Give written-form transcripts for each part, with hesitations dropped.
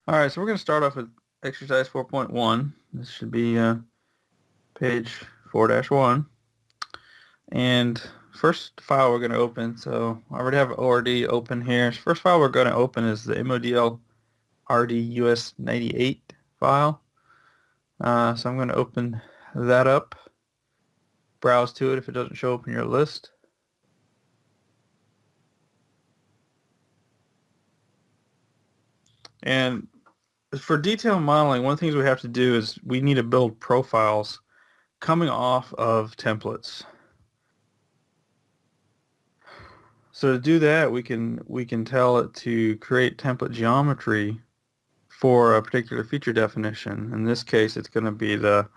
All right, so we're going to start off with exercise 4.1. This should be page 4-1. And first file we're going to open, so I already have ORD open here. First file we're going to open is the MODL RD US 98 file. So I'm going to open that up, browse to it if it doesn't show up in your list. And for detailed modeling, one of the things we have to do is we need to build profiles coming off of templates. So to do that, we can tell it to create template geometry for a particular feature definition. In this case, it's going to be the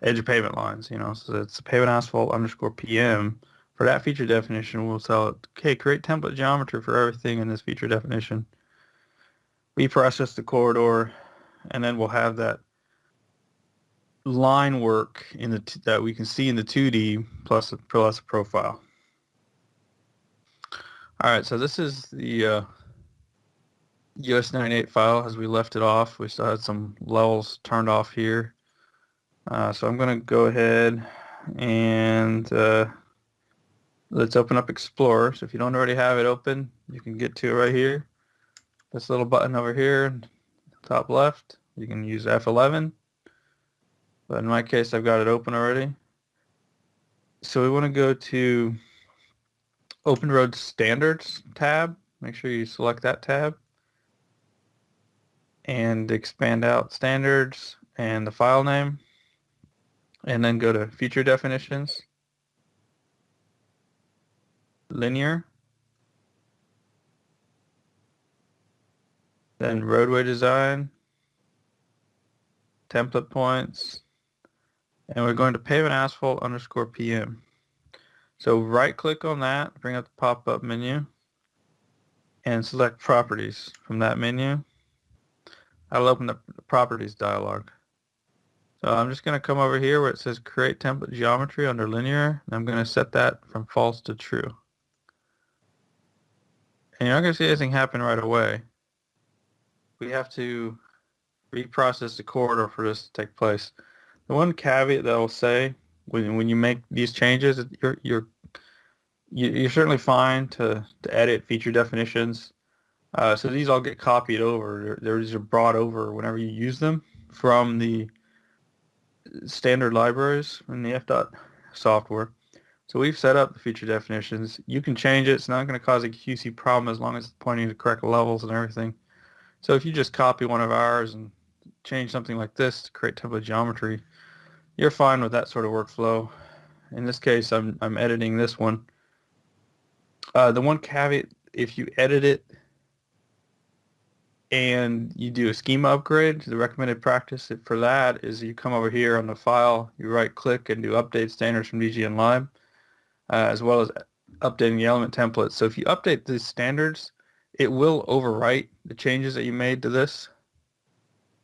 edge of pavement lines. So it's pavement asphalt _ PM. For that feature definition, we'll tell it, okay, create template geometry for everything in this feature definition. We process the corridor, and then we'll have that line work that we can see in the 2D plus a profile. All right, so this is the US 98 file as we left it off. We still had some levels turned off here. So I'm going to go ahead and let's open up Explorer. So if you don't already have it open, you can get to it right here. This little button over here, top left. You can use F11. But in my case, I've got it open already. So we want to go to Open Road Standards tab. Make sure you select that tab. And expand out standards and the file name. And then go to feature definitions. Linear. Then roadway design. Template points. And we're going to pavement asphalt _ PM. So right click on that, bring up the pop-up menu, and select properties from that menu. That'll open the properties dialog. So I'm just going to come over here where it says create template geometry under linear, and I'm going to set that from false to true. And you're not going to see anything happen right away. We have to reprocess the corridor for this to take place. The one caveat that I'll say when you make these changes, you're certainly fine to edit feature definitions. So these all get copied over. These are brought over whenever you use them from the standard libraries in the FDOT software. So we've set up the feature definitions. You can change it. It's not going to cause a QC problem as long as it's pointing to correct levels and everything. So if you just copy one of ours and change something like this to create template geometry, you're fine with that sort of workflow. In this case, I'm editing this one. The one caveat, if you edit it and you do a schema upgrade, the recommended practice for that is you come over here on the file, you right click and do update standards from DGN Lib, as well as updating the element templates. So if you update these standards, it will overwrite the changes that you made to this.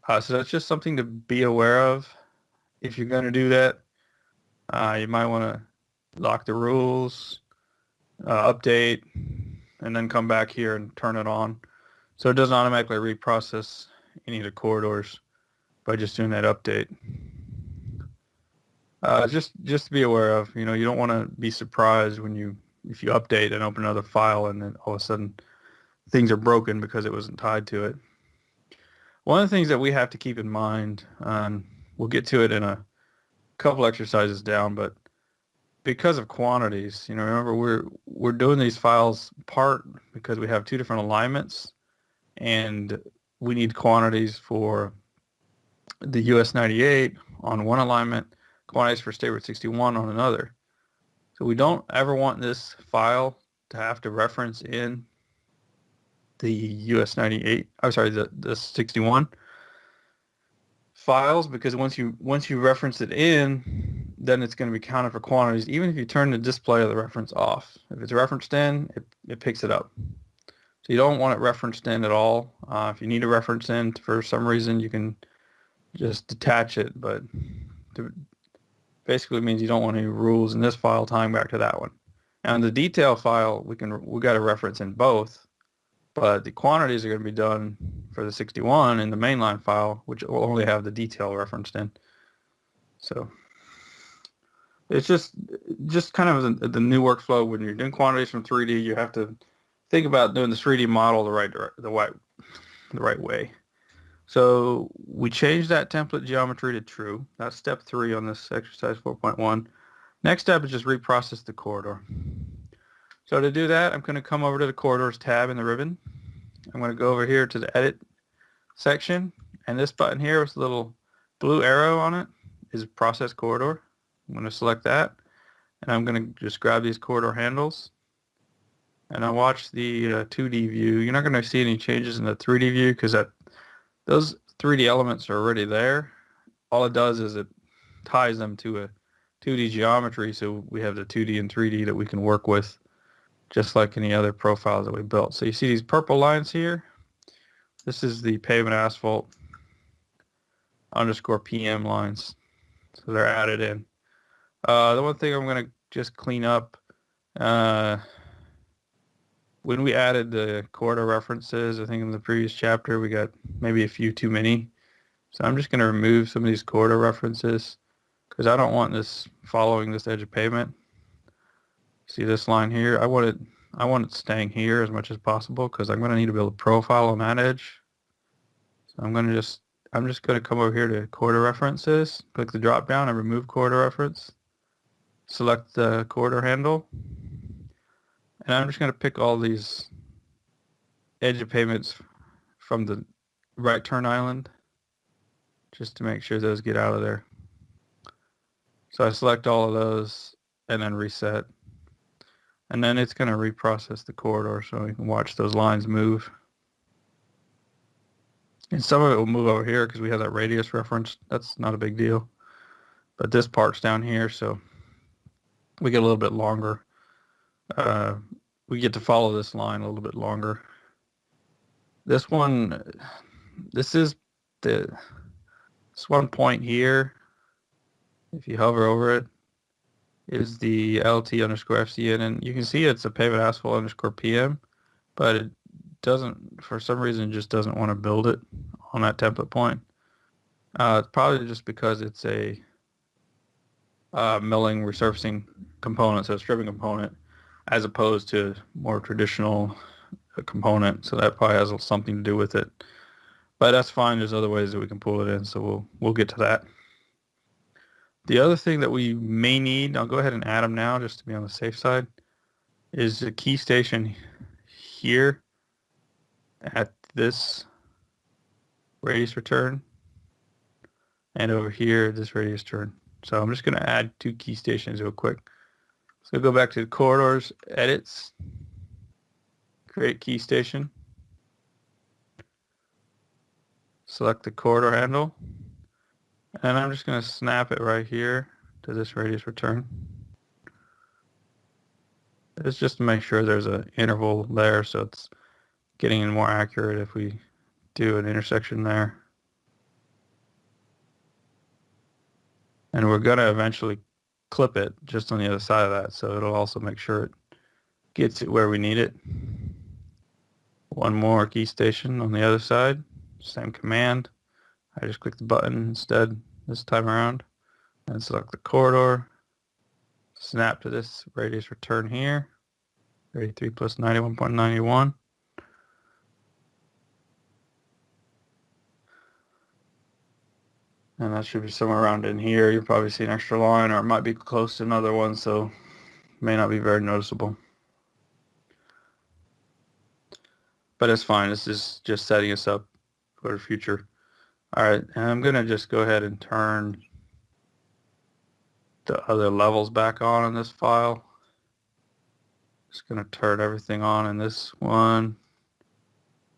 So that's just something to be aware of. If you're going to do that, you might want to lock the rules, update, and then come back here and turn it on. So it doesn't automatically reprocess any of the corridors by just doing that update. Just to be aware of, you don't want to be surprised if you update and open another file and then all of a sudden things are broken because it wasn't tied to it. One of the things that we have to keep in mind, we'll get to it in a couple exercises down, but because of quantities, remember we're doing these files part because we have two different alignments, and we need quantities for the US 98 on one alignment, quantities for State Road 61 on another. So we don't ever want this file to have to reference in the US 98, I'm sorry, the 61 files, because once you reference it in, then it's going to be counted for quantities, even if you turn the display of the reference off. If it's referenced in, it picks it up. So you don't want it referenced in at all. If you need a reference in for some reason, you can just detach it, but basically means you don't want any rules in this file tying back to that one. And the detail file, we got a reference in both, but the quantities are going to be done for the 61 in the mainline file, which will only have the detail referenced in. So it's just kind of the new workflow. When you're doing quantities from 3D, you have to think about doing the 3D model the right way. So we changed that template geometry to true. That's step 3 on this exercise 4.1. Next step is just reprocess the corridor. So to do that, I'm going to come over to the corridors tab in the ribbon. I'm going to go over here to the edit section, and this button here with the little blue arrow on it is process corridor. I'm going to select that, and I'm going to just grab these corridor handles, and I'll watch the 2D view. You're not going to see any changes in the 3D view because those 3D elements are already there. All it does is it ties them to a 2D geometry, so we have the 2D and 3D that we can work with, just like any other profiles that we built. So you see these purple lines here? This is the pavement asphalt underscore PM lines. So they're added in. The one thing I'm going to just clean up, when we added the corridor references, I think in the previous chapter, we got maybe a few too many. So I'm just going to remove some of these corridor references because I don't want this following this edge of pavement. See this line here? I want it staying here as much as possible because I'm going to need to build a profile on that edge. So I'm just going to come over here to corridor references, click the drop down and remove corridor reference. Select the corridor handle. And I'm just going to pick all these edge of pavements from the right turn island just to make sure those get out of there. So I select all of those and then reset. And then it's going to reprocess the corridor so you can watch those lines move. And some of it will move over here because we have that radius reference. That's not a big deal. But this part's down here, so we get a little bit longer. We get to follow this line a little bit longer. This one point here, if you hover over it, is the LT underscore FCN, and you can see it's a pavement asphalt underscore PM, but it doesn't, for some reason, just doesn't want to build it on that template point. It's probably just because it's a milling resurfacing component, so a stripping component, as opposed to more traditional component. So that probably has something to do with it. But that's fine. There's other ways that we can pull it in, so we'll get to that. The other thing that we may need, I'll go ahead and add them now just to be on the safe side, is the key station here at this radius return, and over here this radius turn. So I'm just going to add 2 key stations real quick. So go back to the corridors, edits, create key station, select the corridor handle, and I'm just going to snap it right here to this radius return. It's just to make sure there's an interval there so it's getting more accurate if we do an intersection there. And we're going to eventually clip it just on the other side of that, so it'll also make sure it gets it where we need it. One more key station on the other side, same command. I just click the button instead this time around and select the corridor, snap to this radius return here, 33 plus 91.91. And that should be somewhere around in here. You'll probably see an extra line, or it might be close to another one, so it may not be very noticeable. But it's fine. This is just setting us up for the future. All right, and I'm going to just go ahead and turn the other levels back on in this file. Just going to turn everything on in this one.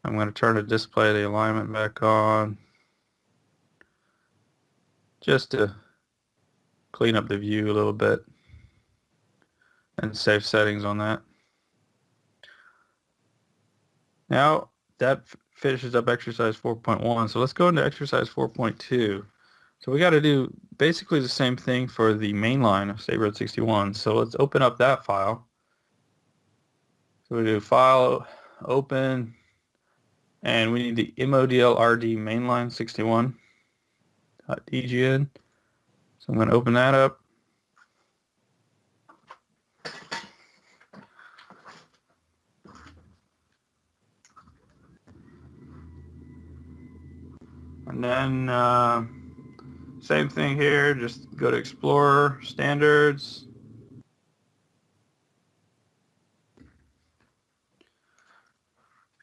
I'm going to turn the display, the alignment back on, just to clean up the view a little bit and save settings on that. Now that finishes up exercise 4.1. So let's go into exercise 4.2. So we got to do basically the same thing for the main line of State Road 61. So let's open up that file. So we do file, open, And we need the MODL-RD mainline 61.dgn. So I'm going to open that up. And then same thing here, just go to Explorer, Standards.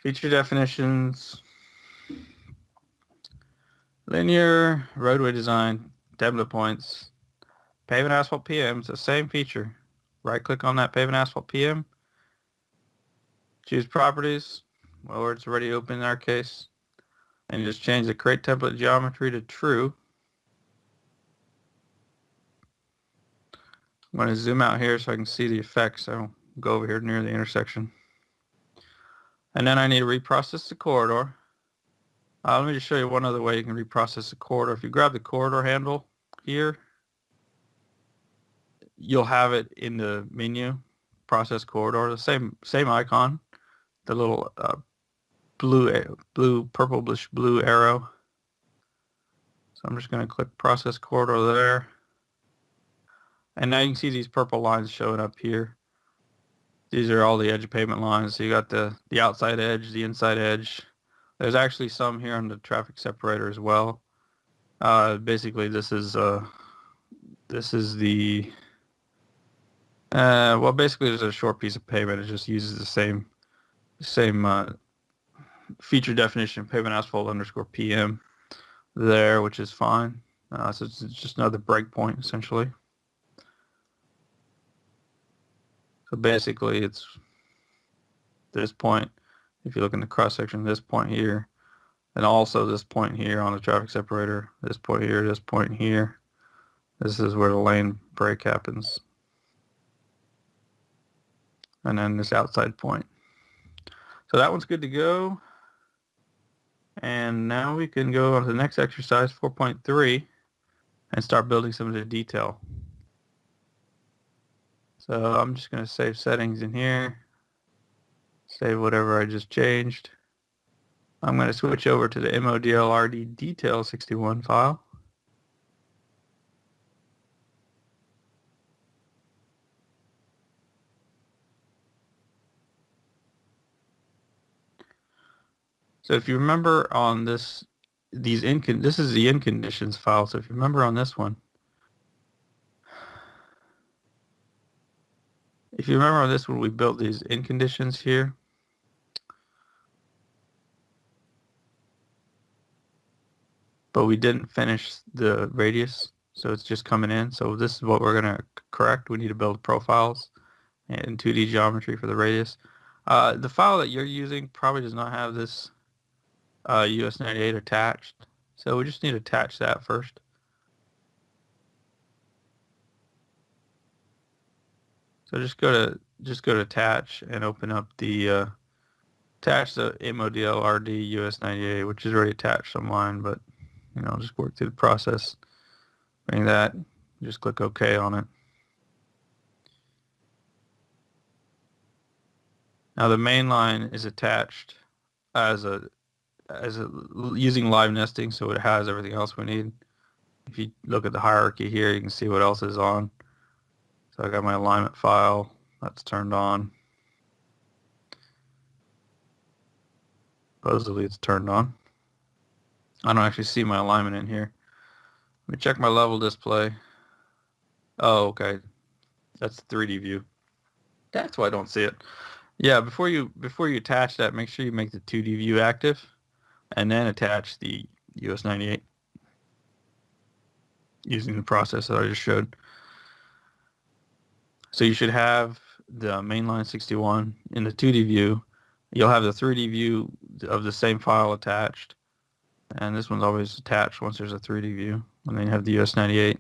Feature definitions. Linear, roadway design, template points. Pavement asphalt PM, it's the same feature. Right click on that pavement asphalt PM. Choose properties. Well, it's already open in our case. And just change the create template geometry to true. I'm going to zoom out here so I can see the effects. I'll go over here near the intersection. And then I need to reprocess the corridor. Let me just show you one other way you can reprocess the corridor. If you grab the corridor handle here, you'll have it in the menu, process corridor, the same icon, the little purplish blue arrow. So I'm just going to click process corridor there. And now you can see these purple lines showing up here. These are all the edge of pavement lines. So you got the outside edge, the inside edge. There's actually some here on the traffic separator as well. Basically, this is the well, basically there's a short piece of pavement. It just uses the same feature definition, pavement asphalt _ PM there, which is fine. So it's just another breakpoint essentially. So basically it's this point, if you look in the cross section, this point here, and also this point here on the traffic separator, this point here, this point here. This is where the lane break happens. And then this outside point. So that one's good to go. And now we can go on to the next exercise, 4.3, and start building some of the detail. So I'm just going to save settings in here. Save whatever I just changed. I'm going to switch over to the MODL-RD detail 61 file. So if you remember on this is the in conditions file. So if you remember on this one, we built these in conditions here. But we didn't finish the radius, so it's just coming in. So this is what we're going to correct. We need to build profiles and 2D geometry for the radius. The file that you're using probably does not have this US 98 attached, so we just need to attach that first. So just go to attach and open up the attach the MODL-RD US 98, which is already attached on mine, but just work through the process. Bring that, just click OK on it. Now the main line is attached as using live nesting, so it has everything else we need. If you look at the hierarchy here, you can see what else is on. So I got my alignment file, that's turned on. Supposedly it's turned on. I don't actually see my alignment in here. Let me check my level display. Oh, okay. That's the 3D view. That's why I don't see it. Yeah, before you attach that, make sure you make the 2D view active, and then attach the US 98 using the process that I just showed. So you should have the mainline 61 in the 2D view. You'll have the 3D view of the same file attached, and this one's always attached once there's a 3D view, and then you have the US 98.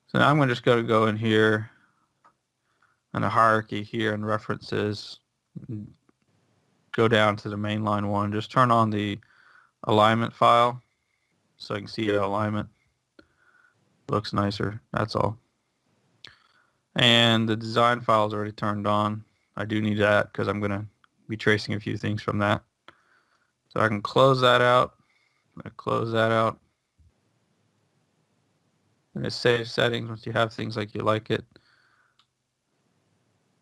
So now I'm going to just go in here and the hierarchy here and references, go down to the mainline one. Just turn on the alignment file so I can see the alignment. Looks nicer, that's all. And the design file is already turned on. I do need that because I'm going to be tracing a few things from that. So I can close that out. I'm going to close that out. And it saves settings once you have things like you like it.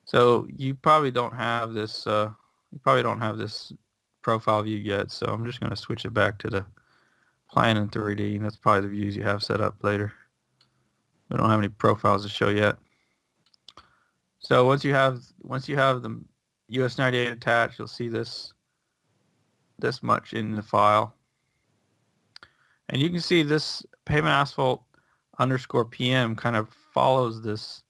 So you probably don't have this. Profile view yet. So I'm just going to switch it back to the plan in 3D. And that's probably the views you have set up later. We don't have any profiles to show yet. So once you have the US 98 attached, you'll see this much in the file. And you can see this pavement asphalt underscore PM kind of follows this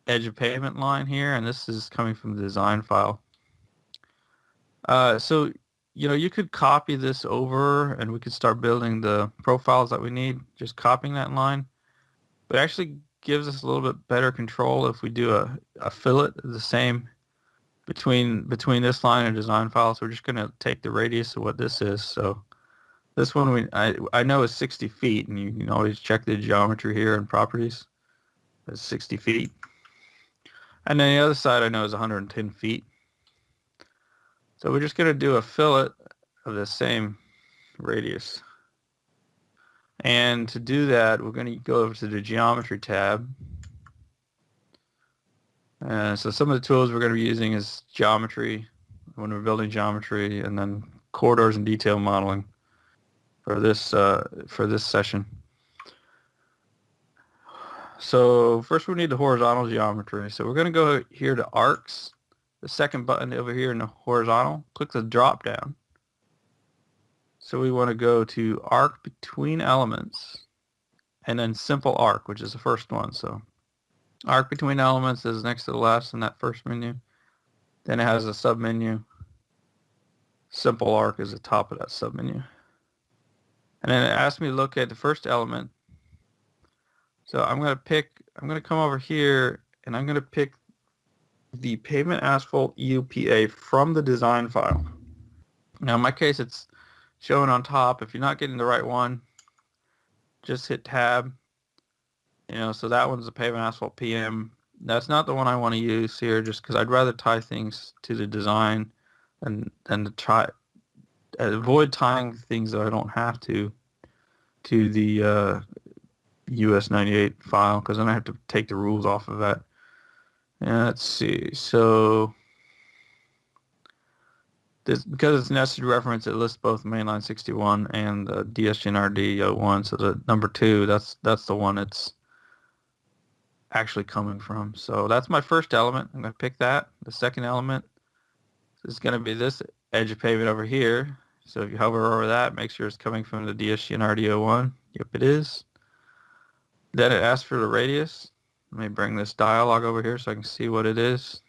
edge of pavement line here, and this is coming from the design file. So, you could copy this over and we could start building the profiles that we need, just copying that line. But it actually gives us a little bit better control if we do a fillet the same between this line and design file. So we're just going to take the radius of what this is. So this one I know is 60 feet, and you can always check the geometry here and properties. It's 60 feet. And then the other side I know is 110 feet. So we're just going to do a fillet of the same radius. And to do that, we're going to go over to the Geometry tab. So some of the tools we're going to be using is Geometry, when we're building geometry, and then Corridors and Detail Modeling for this session. So first we need the horizontal geometry. So we're going to go here to Arcs, the second button over here in the horizontal. Click the drop down. So we want to go to Arc Between Elements, and then Simple Arc, which is the first one. So Arc Between Elements is next to the last in that first menu. Then it has a submenu. Simple Arc is the top of that submenu. And then it asks me to look at the first element. So I'm going to come over here and I'm going to pick the pavement asphalt EUPA from the design file. Now in my case it's showing on top. If you're not getting the right one, just hit tab. So that one's the pavement asphalt PM. That's not the one I want to use here, just because I'd rather tie things to the design than to avoid tying things that I don't have to the US 98 file, because then I have to take the rules off of that. And let's see. So because it's nested reference, it lists both mainline 61 and the DSGNRD 01. So the number 2, that's the one it's actually coming from. So that's my first element. I'm going to pick that. The second element is going to be this edge of pavement over here. So if you hover over that, make sure it's coming from the DSGNRD 01. Yep, it is. Then it asks for the radius. Let me bring this dialog over here so I can see what it is.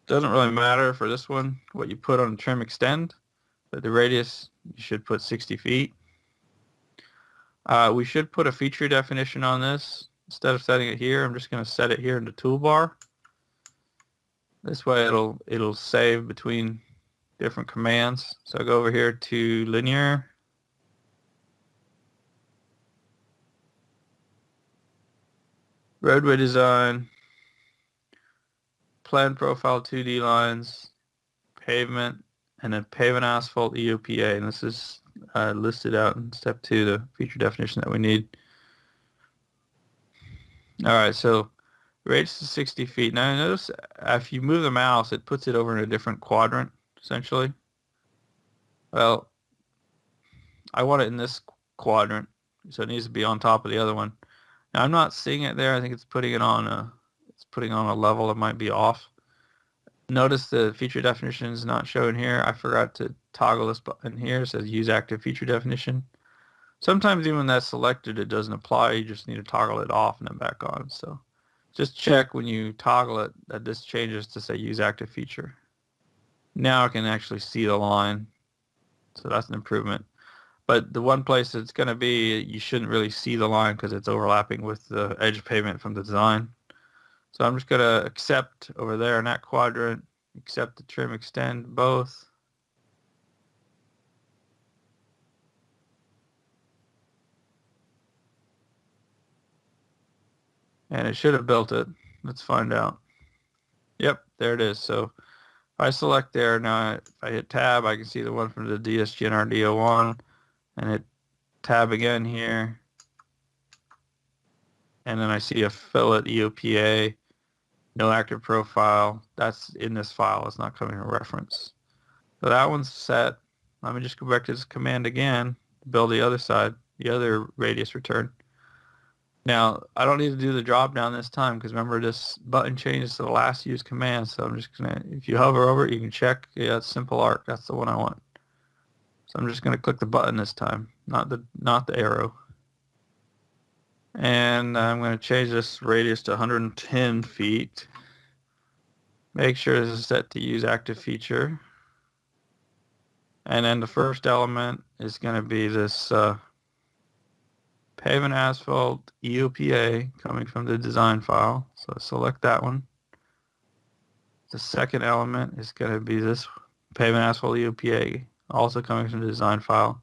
Doesn't really matter for this one what you put on the trim extend, but the radius you should put 60 feet. We should put a feature definition on this. Instead of setting it here, I'm just going to set it here in the toolbar. This way it'll save between different commands. So I'll go over here to linear. Roadway design. Plan profile 2D lines, pavement, and then pavement asphalt EUPA. And this is listed out in step 2, the feature definition that we need. All right, so radius is 60 feet. Now notice if you move the mouse, it puts it over in a different quadrant, essentially. Well, I want it in this quadrant, so it needs to be on top of the other one. Now I'm not seeing it there. I think it's putting it on a level that might be off. Notice the feature definition is not shown here. I forgot to toggle this button here. It says use active feature definition. Sometimes even when that's selected, it doesn't apply. You just need to toggle it off and then back on. So just check when you toggle it that this changes to say use active feature. Now I can actually see the line. So that's an improvement. But the one place it's going to be, you shouldn't really see the line because it's overlapping with the edge pavement from the design. So I'm just going to accept over there in that quadrant, accept the trim extend both. And it should have built it. Let's find out. Yep, there it is. So I select there, now if I hit tab, I can see the one from the DSGNRD01, and hit tab again here. And then I see a fillet EOPA, no active profile. That's in this file. It's not coming from reference. So that one's set. Let me just go back to this command again, build the other side, the other radius return. Now, I don't need to do the drop down this time because remember this button changes to the last used command. So I'm just going to, if you hover over it, you can check. Yeah, it's simple arc. That's the one I want. So I'm just going to click the button this time, not the arrow. And I'm going to change this radius to 110 feet. Make sure this is set to use active feature. And then the first element is going to be this pavement asphalt EOPA coming from the design file. So select that one. The second element is going to be this pavement asphalt EOPA, also coming from the design file.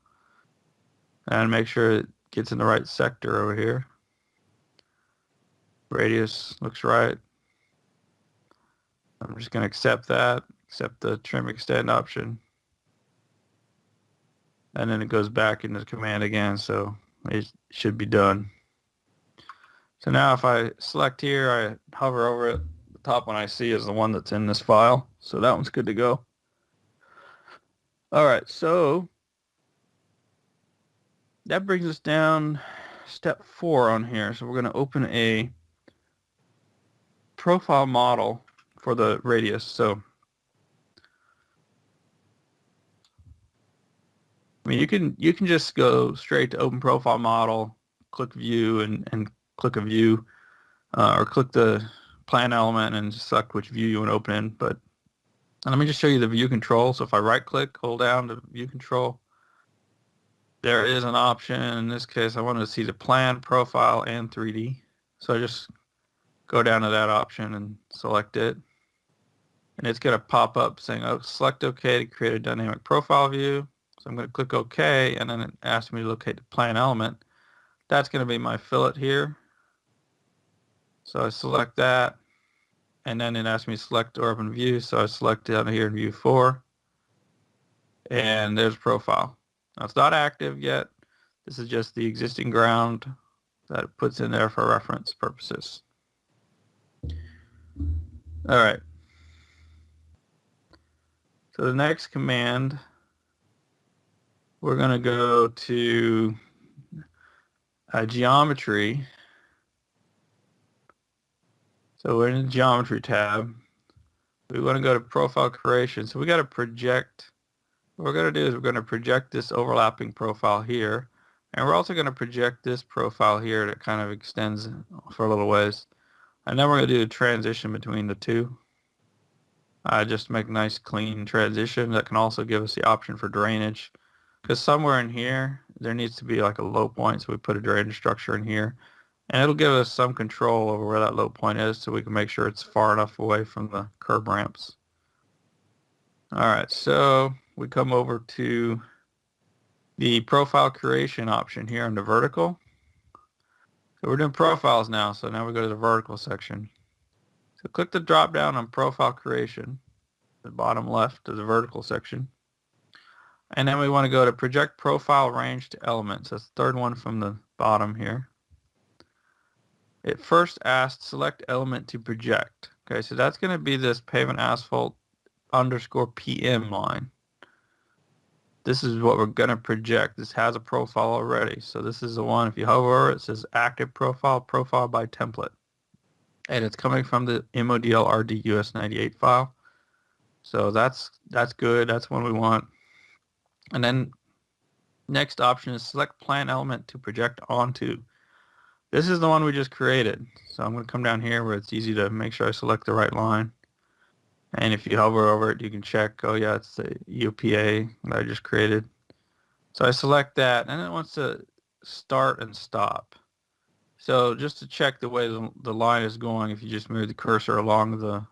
And make sure it gets in the right sector over here. Radius looks right. I'm just going to accept that, accept the trim extend option. And then it goes back into the command again, so it should be done. So now if I select here, I hover over it, the top one I see is the one that's in this file. So that one's good to go. All right, so that brings us down step 4 on here. So we're going to open a profile model for the radius. So I mean, you can just go straight to open profile model, click view and click a view, or click the plan element and select which view you want to open in. But let me just show you the view control. So if I right click, hold down to view control, there is an option. In this case, I wanted to see the plan, profile, and 3D. So I just go down to that option and select it. And it's going to pop up saying, oh, select OK to create a dynamic profile view. So I'm going to click OK, and then it asks me to locate the plan element. That's going to be my fillet here. So I select that, and then it asks me to select or open view. So I select down here in view 4, and there's profile. Now it's not active yet. This is just the existing ground that it puts in there for reference purposes. All right. So the next command, we're going to go to geometry. So we're in the geometry tab. We want to go to profile creation. So we got to project. What we're going to do is we're going to project this overlapping profile here. And we're also going to project this profile here that kind of extends for a little ways. And then we're going to do a transition between the two. Just to make a nice clean transition that can also give us the option for drainage. Because somewhere in here, there needs to be like a low point. So we put a drainage structure in here. And it'll give us some control over where that low point is so we can make sure it's far enough away from the curb ramps. All right, so we come over to the profile creation option here under vertical. So we're doing profiles now, so now we go to the vertical section. So click the drop down on profile creation, the bottom left of the vertical section. And then we want to go to project profile range to elements. That's the third one from the bottom here. It first asks select element to project. Okay, so that's going to be this pavement asphalt underscore PM line. This is what we're going to project. This has a profile already. So this is the one, if you hover over it, it says active profile, profile by template. And it's coming from the MODL RD US98 file. So that's good. That's one we want. And then next option is select plan element to project onto. This is the one we just created. So I'm going to come down here where it's easy to make sure I select the right line. And if you hover over it, you can check, oh yeah, it's the EOPA that I just created. So I select that, and it wants to start and stop. So just to check the way the line is going, if you just move the cursor along the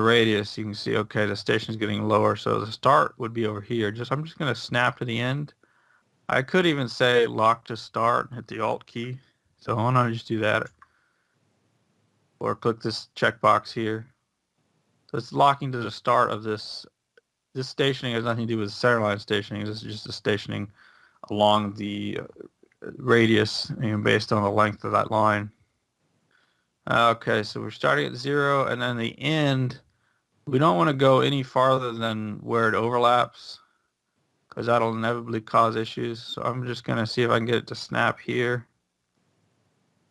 radius, you can see, okay, the station's getting lower. So the start would be over here. I'm just going to snap to the end. I could even say lock to start and hit the Alt key. So why don't I just do that? Or click this checkbox here So it's locking to the start of this. This stationing has nothing to do with centerline stationing. This is just the stationing along the radius, based on the length of that line. Okay, so we're starting at 0, and then the end, we don't want to go any farther than where it overlaps, because that'll inevitably cause issues. So I'm just going to see if I can get it to snap here.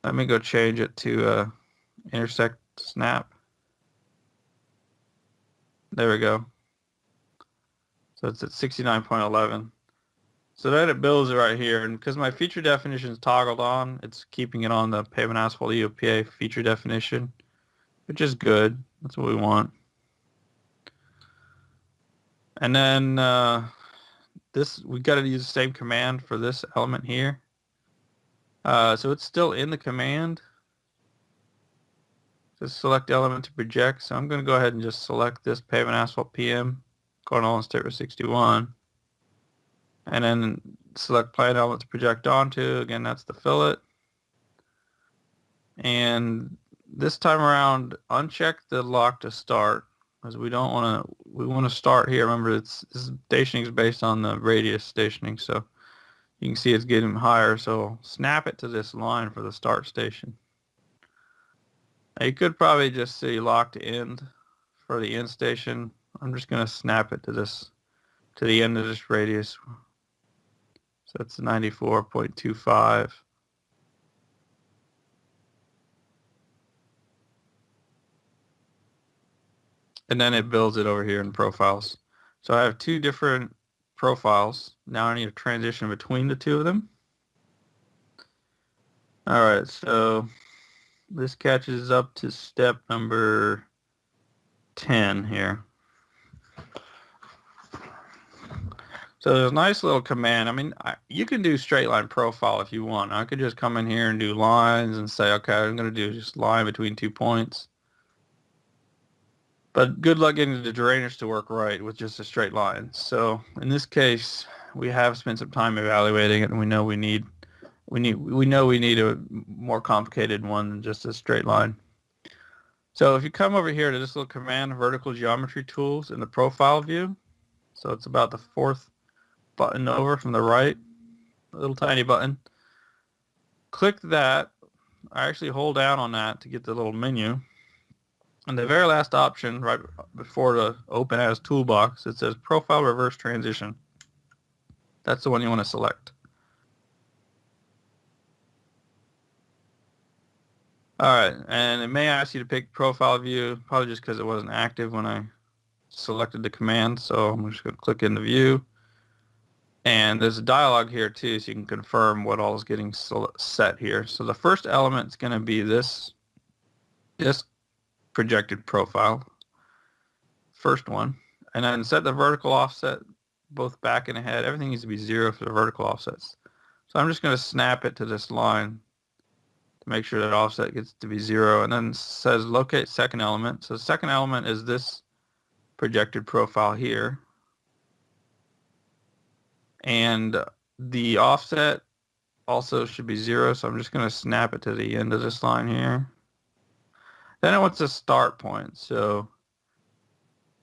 Let me go change it to intersect snap. There we go. So it's at 69.11. So then it builds it right here, and because my feature definition is toggled on, it's keeping it on the pavement asphalt EOPA feature definition, which is good. That's what we want. And then we got to use the same command for this element here. So it's still in the command. Just select element to project. So I'm going to go ahead and just select this pavement asphalt PM, Cornell and State Route 61. And then select plane element to project onto. Again, that's the fillet. And this time around, uncheck the lock to start, because we want to start here. Remember, this stationing is based on the radius stationing, so you can see it's getting higher. So snap it to this line for the start station. Now you could probably just see lock to end for the end station. I'm just going to snap it to the end of this radius. So it's 94.25. And then it builds it over here in profiles. So I have two different profiles. Now I need a transition between the two of them. All right, so this catches up to step number 10 here. So there's a nice little command. I mean, you can do straight line profile if you want. I could just come in here and do lines and say, okay, I'm going to do just line between 2 points. But good luck getting the drainage to work right with just a straight line. So in this case, we have spent some time evaluating it, and we know we need a more complicated one than just a straight line. So if you come over here to this little command, vertical geometry tools in the profile view, so it's about the 4th button over from the right, a little tiny button. Click that. I actually hold down on that to get the little menu. And the very last option, right before the Open As toolbox, it says Profile Reverse Transition. That's the one you want to select. All right, and it may ask you to pick Profile View, probably just because it wasn't active when I selected the command. So I'm just going to click into View. And there's a dialog here too, so you can confirm what all is getting set here. So the first element is going to be this projected profile, first one, and then set the vertical offset both back and ahead. Everything needs to be 0 for the vertical offsets. So I'm just going to snap it to this line to make sure that offset gets to be 0, and then it says locate second element. So the second element is this projected profile here. And the offset also should be 0, so I'm just going to snap it to the end of this line here. Then it wants a start point. So,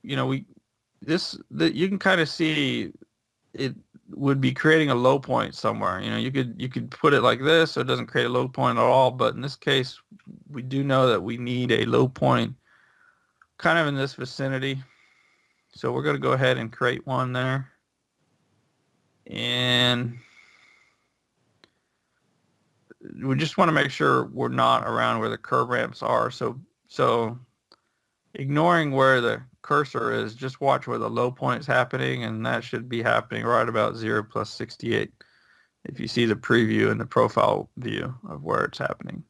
you can kind of see it would be creating a low point somewhere. You could put it like this so it doesn't create a low point at all, but in this case, we do know that we need a low point kind of in this vicinity. So we're going to go ahead and create one there. And we just want to make sure we're not around where the curb ramps are. So ignoring where the cursor is, just watch where the low point is happening, and that should be happening right about 0 plus 68 if you see the preview and the profile view of where it's happening.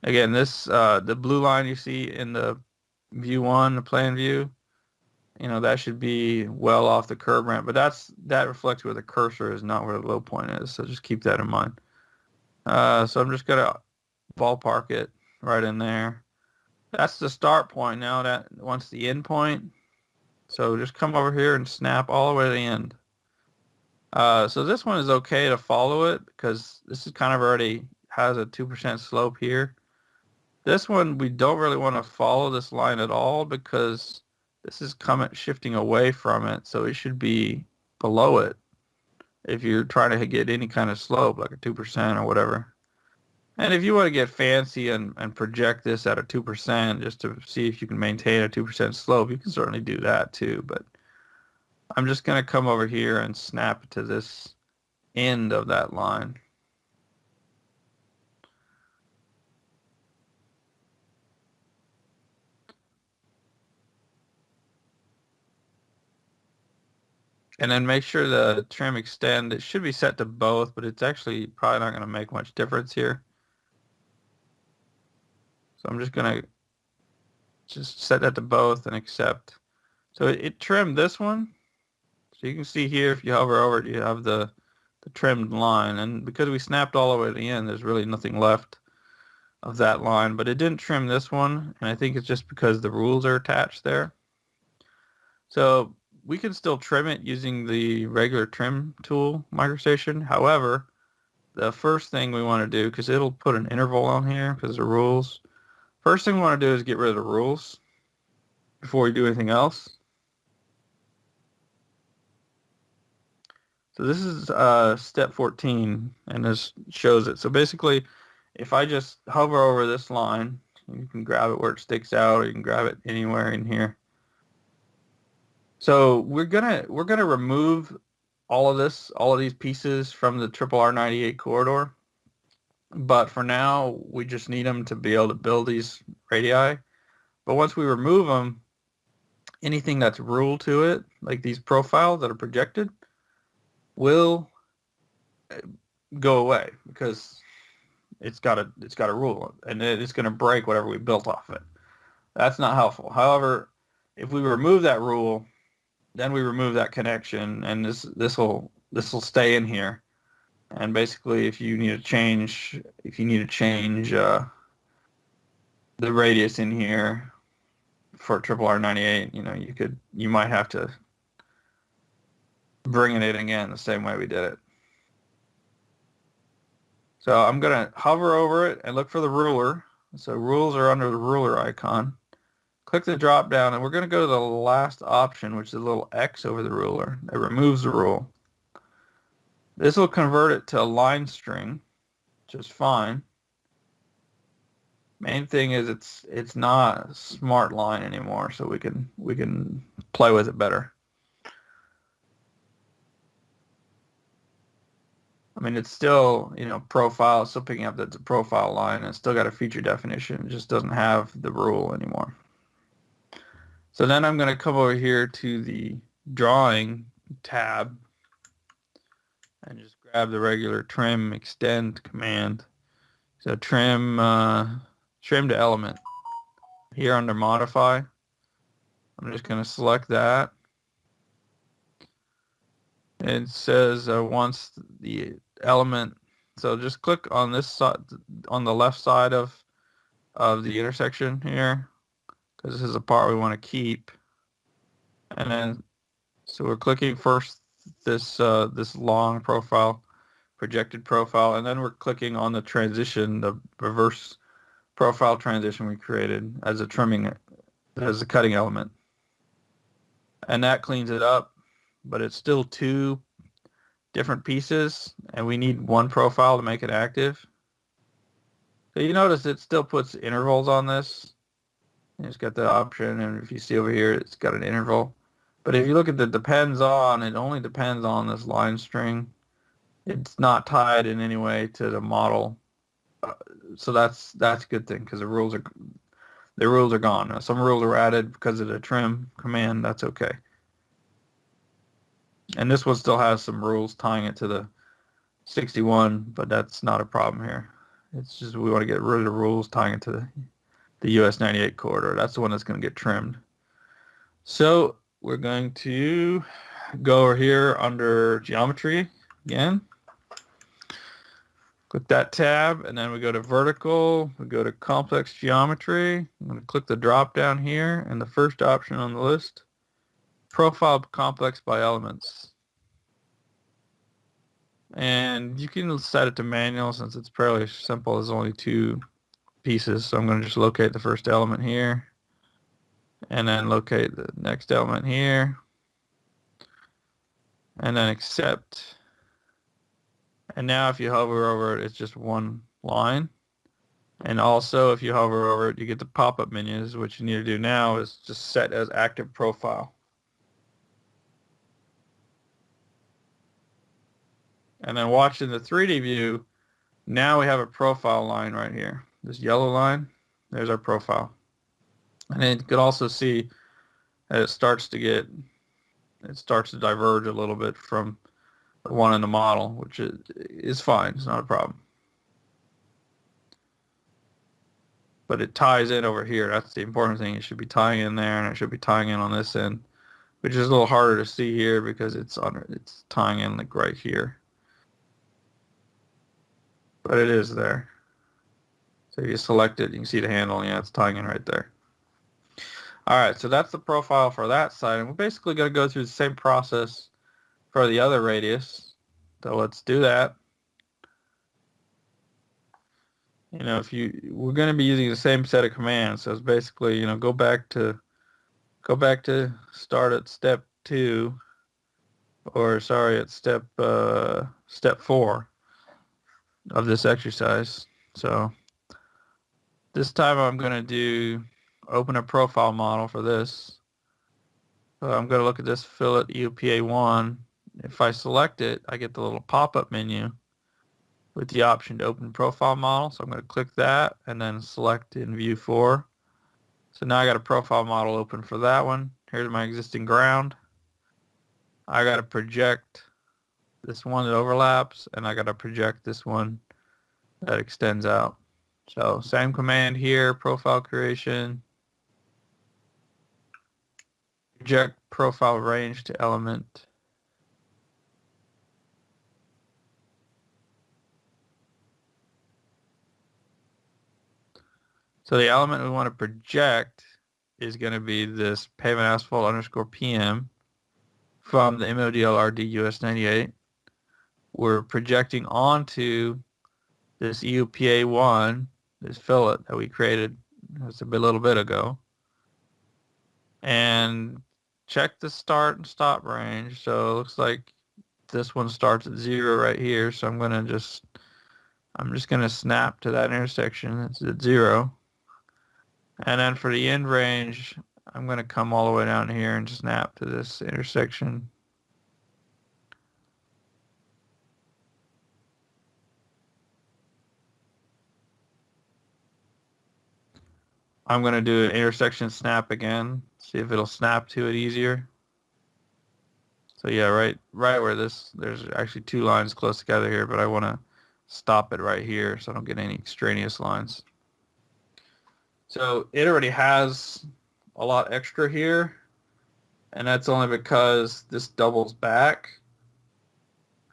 Again, this the blue line you see in the view 1, the plan view, that should be well off the curb ramp, but that reflects where the cursor is, not where the low point is. So just keep that in mind. So I'm just going to ballpark it right in there. That's the start point. Now that wants the end point. So just come over here and snap all the way to the end. So this one is okay to follow it because this is kind of already has a 2% slope here. This one, we don't really want to follow this line at all because this is shifting away from it, so it should be below it if you're trying to get any kind of slope, like a 2% or whatever. And if you want to get fancy and project this at a 2% just to see if you can maintain a 2% slope, you can certainly do that too. But I'm just going to come over here and snap it to this end of that line. And then make sure the trim extend, it should be set to both, but it's actually probably not going to make much difference here. So I'm just going to just set that to both and accept. So it trimmed this one. So you can see here, if you hover over it, you have the trimmed line. And because we snapped all the way to the end, there's really nothing left of that line. But it didn't trim this one, and I think it's just because the rules are attached there. So we can still trim it using the regular trim tool, MicroStation. However, the first thing we want to do, because it'll put an interval on here because of the rules. First thing we want to do is get rid of the rules before we do anything else. So this is step 14, and this shows it. So basically, if I just hover over this line, you can grab it where it sticks out, or you can grab it anywhere in here. So we're gonna remove all of these pieces from the R98 corridor. But for now, we just need them to be able to build these radii. But once we remove them, anything that's ruled to it, like these profiles that are projected, will go away because it's got a rule, and it's going to break whatever we built off it. That's not helpful. However, if we remove that rule, then we remove that connection, and this will stay in here. And basically, if you need to change the radius in here for R98, you might have to bring it in again the same way we did it. So I'm gonna hover over it and look for the ruler. So rules are under the ruler icon. Click the drop down, and we're gonna go to the last option, which is a little X over the ruler. It removes the rule. This will convert it to a line string, which is fine. Main thing is it's not a smart line anymore, so we can play with it better. I mean, it's still, profile, still picking up that it's a profile line, and it's still got a feature definition. It just doesn't have the rule anymore. So then I'm going to come over here to the drawing tab and just grab the regular trim extend command. So trim to element. Here under modify, I'm just going to select that. It says once the element, so just click on this side, on the left side of the intersection here, because this is a part we want to keep. And then, so we're clicking first this long profile, projected profile, and then we're clicking on the transition, the reverse profile transition we created as a cutting element. And that cleans it up, but it's still two different pieces, and we need one profile to make it active. So you notice it still puts intervals on this. It's got the option, and if you see over here, it's got an interval. But if you look at the depends on, it only depends on this line string. It's not tied in any way to the model. So that's a good thing, because the rules are gone. Now, some rules are added because of the trim command. That's okay. And this one still has some rules tying it to the 61, but that's not a problem here. It's just we want to get rid of the rules tying it to the US 98 corridor. That's the one that's going to get trimmed. So we're going to go over here under geometry again. Click that tab, and then we go to vertical. We go to complex geometry. I'm going to click the drop down here, and the first option on the list, profile complex by elements. And you can set it to manual since it's fairly simple. There's only two pieces, so I'm going to just locate the first element here. and then locate the next element here, and then accept. And now if you hover over it, it's just one line. And also if you hover over it, you get the pop-up menus. What you need to do now is just set as active profile. And then watching the 3D view, now we have a profile line right here. This yellow line, there's our profile. And then you can also see that it starts to diverge a little bit from the one in the model, which is fine. It's not a problem. But it ties in over here. That's the important thing. It should be tying in there, and it should be tying in on this end, which is a little harder to see here because it's tying in like right here. But it is there. So if you select it, you can see the handle, and yeah, it's tying in right there. All right, so that's the profile for that side, and we're basically going to go through the same process for the other radius. So let's do that. You know, we're going to be using the same set of commands. So it's basically, you know, go back to start at step 2, or sorry, at step 4 of this exercise. So this time I'm going to open a profile model for this. So I'm going to look at this fillet EUPA1. If I select it, I get the little pop-up menu with the option to open profile model. So I'm going to click that and then select in view 4. So now I got a profile model open for that one. Here's my existing ground. I got to project this one that overlaps, and I got to project this one that extends out. So same command here, profile creation, project profile range to element. So the element we want to project is going to be this pavement asphalt underscore PM from the MODL RD US 98. We're projecting onto this EUPA1, this fillet that we created just a little bit ago. And check the start and stop range. So it looks like this one starts at 0 right here. So I'm just going to snap to that intersection. It's at 0. And then for the end range, I'm going to come all the way down here and snap to this intersection. I'm going to do an intersection snap again, see if it'll snap to it easier. So yeah, right where there's actually 2 lines close together here, but I want to stop it right here so I don't get any extraneous lines. So it already has a lot extra here, and that's only because this doubles back.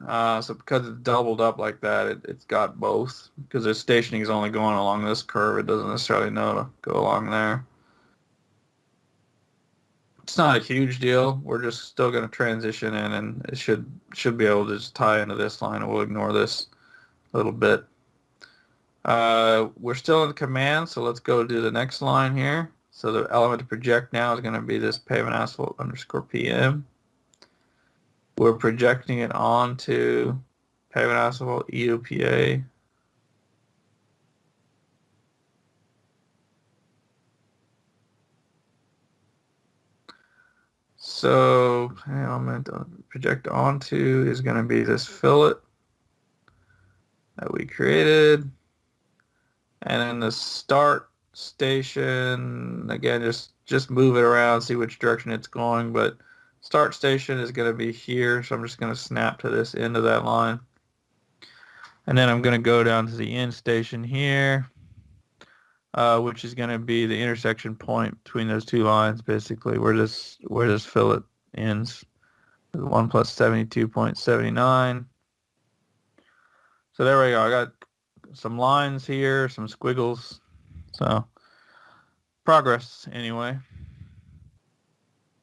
So because it's doubled up like that, it's got both. Because the stationing is only going along this curve, it doesn't necessarily know to go along there. It's not a huge deal. We're just still going to transition in, and it should be able to just tie into this line, and we'll ignore this little bit. We're still in the command, so let's go to the next line here. So the element to project now is going to be this pavement asphalt underscore PM. We're projecting it onto pavement asphalt EUPA. So element to project onto is going to be this fillet that we created. And then the start station, again, just move it around, see which direction it's going, but start station is going to be here, so I'm just going to snap to this end of that line. And then I'm going to go down to the end station here, which is going to be the intersection point between those 2 lines, basically, where this fillet ends. 1 plus 72.79. So there we go. I got some lines here, some squiggles. So progress anyway.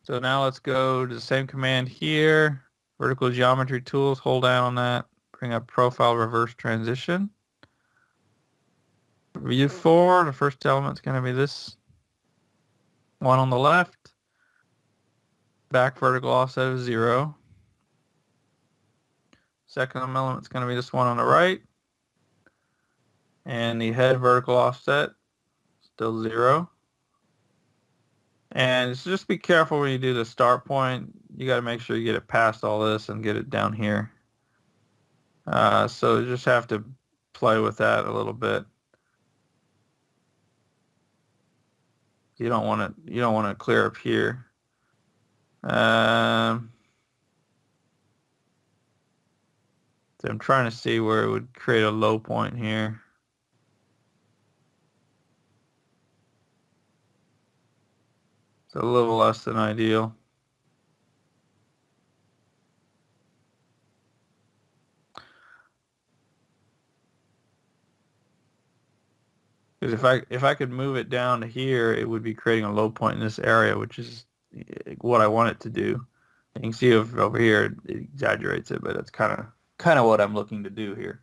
So now let's go to the same command here. Vertical geometry tools, hold down on that. Bring up profile reverse transition. View 4, the first element's going to be this. One on the left, back vertical offset of 0. Second element's going to be this one on the right. And the head vertical offset, still 0. And just be careful when you do the start point. You got to make sure you get it past all this and get it down here. So you just have to play with that a little bit. You don't want to clear up here. So I'm trying to see where it would create a low point here. It's a little less than ideal. Because if I could move it down to here, it would be creating a low point in this area, which is what I want it to do. You can see over here it exaggerates it, but it's kind of what I'm looking to do here.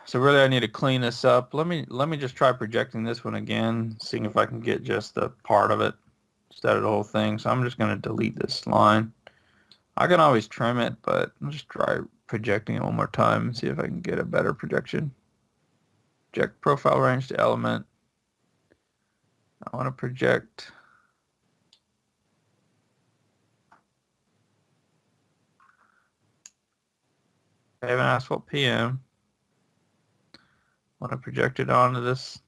So really, I need to clean this up. Let me just try projecting this one again, seeing if I can get just the part of it instead of the whole thing. So I'm just going to delete this line. I can always trim it, but I'll just try projecting it one more time and see if I can get a better projection. Project profile range to element. I want to project pavement asphalt PM. I want to project it onto this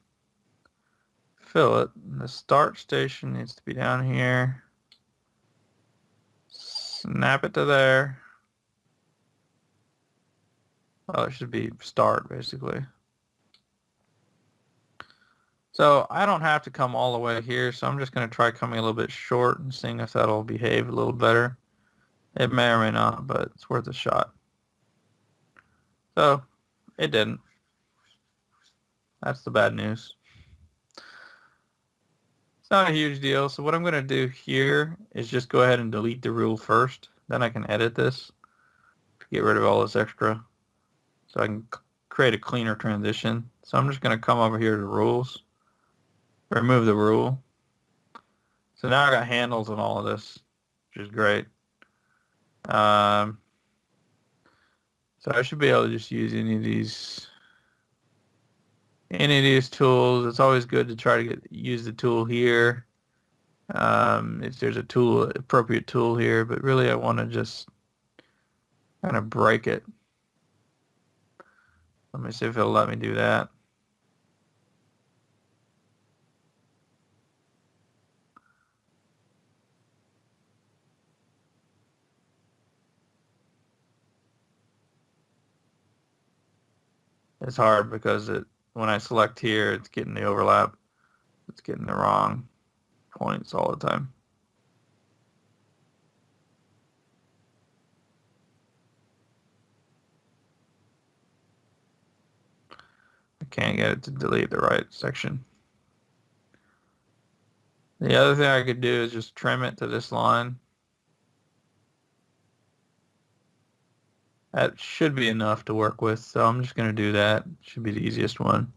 fillet. The start station needs to be down here. Snap it to there. Oh, it should be start basically. So I don't have to come all the way here, so I'm just going to try coming a little bit short and seeing if that'll behave a little better. It may or may not, but it's worth a shot. So it didn't. That's the bad news. It's not a huge deal. So what I'm going to do here is just go ahead and delete the rule first. Then I can edit this to get rid of all this extra. So I can create a cleaner transition. So I'm just going to come over here to rules. Remove the rule. So now I got handles and all of this, which is great. So I should be able to just use any of these tools. It's always good to try to use the tool here. If there's a appropriate tool here, but really I want to just kind of break it. Let me see if it'll let me do that. It's hard because when I select here, it's getting the overlap. It's getting the wrong points all the time. I can't get it to delete the right section. The other thing I could do is just trim it to this line. That should be enough to work with, so I'm just going to do that. Should be the easiest one.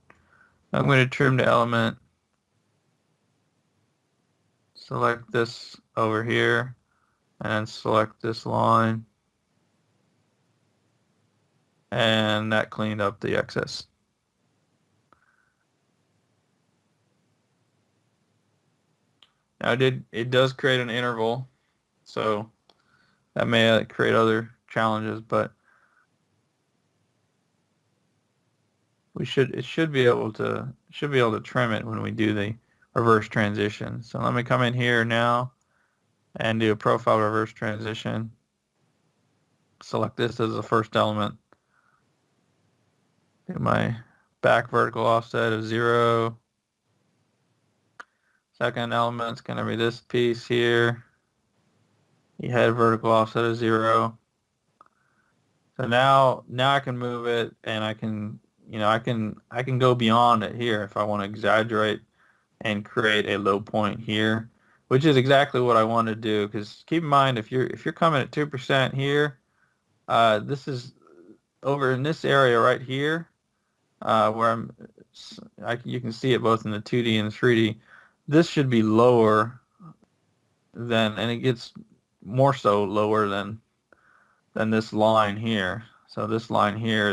I'm going to trim the element. Select this over here, and then select this line. And that cleaned up the excess. Now it does create an interval, so that may create other challenges, but it should be able to trim it when we do the reverse transition. So let me come in here now and do a profile reverse transition. Select this as the first element. Do my back vertical offset of 0. Second element's going to be this piece here. The head vertical offset of 0. So now I can move it, and I can go beyond it here if I want to exaggerate and create a low point here, which is exactly what I want to do. Because keep in mind, if you're coming at 2% here, this is over in this area right here, where you can see it both in the 2D and the 3D. this should be lower than, and it gets more so lower than this line here. So this line here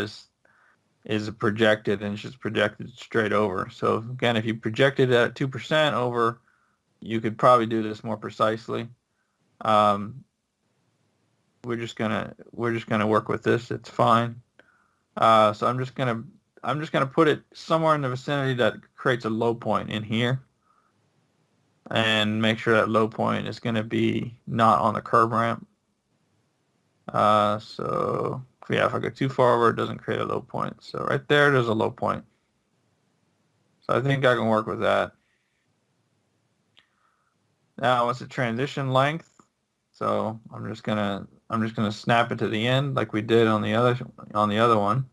is projected, and it's just projected straight over. So again, if you projected it at 2% over, you could probably do this more precisely. We're just gonna work with this. It's fine. So I'm just gonna put it somewhere in the vicinity that creates a low point in here, and make sure that low point is gonna be not on the curb ramp. So yeah, if I go too far over, it doesn't create a low point. So right there's a low point. So I think I can work with that. Now what's the transition length? So I'm just gonna snap it to the end like we did on the other one,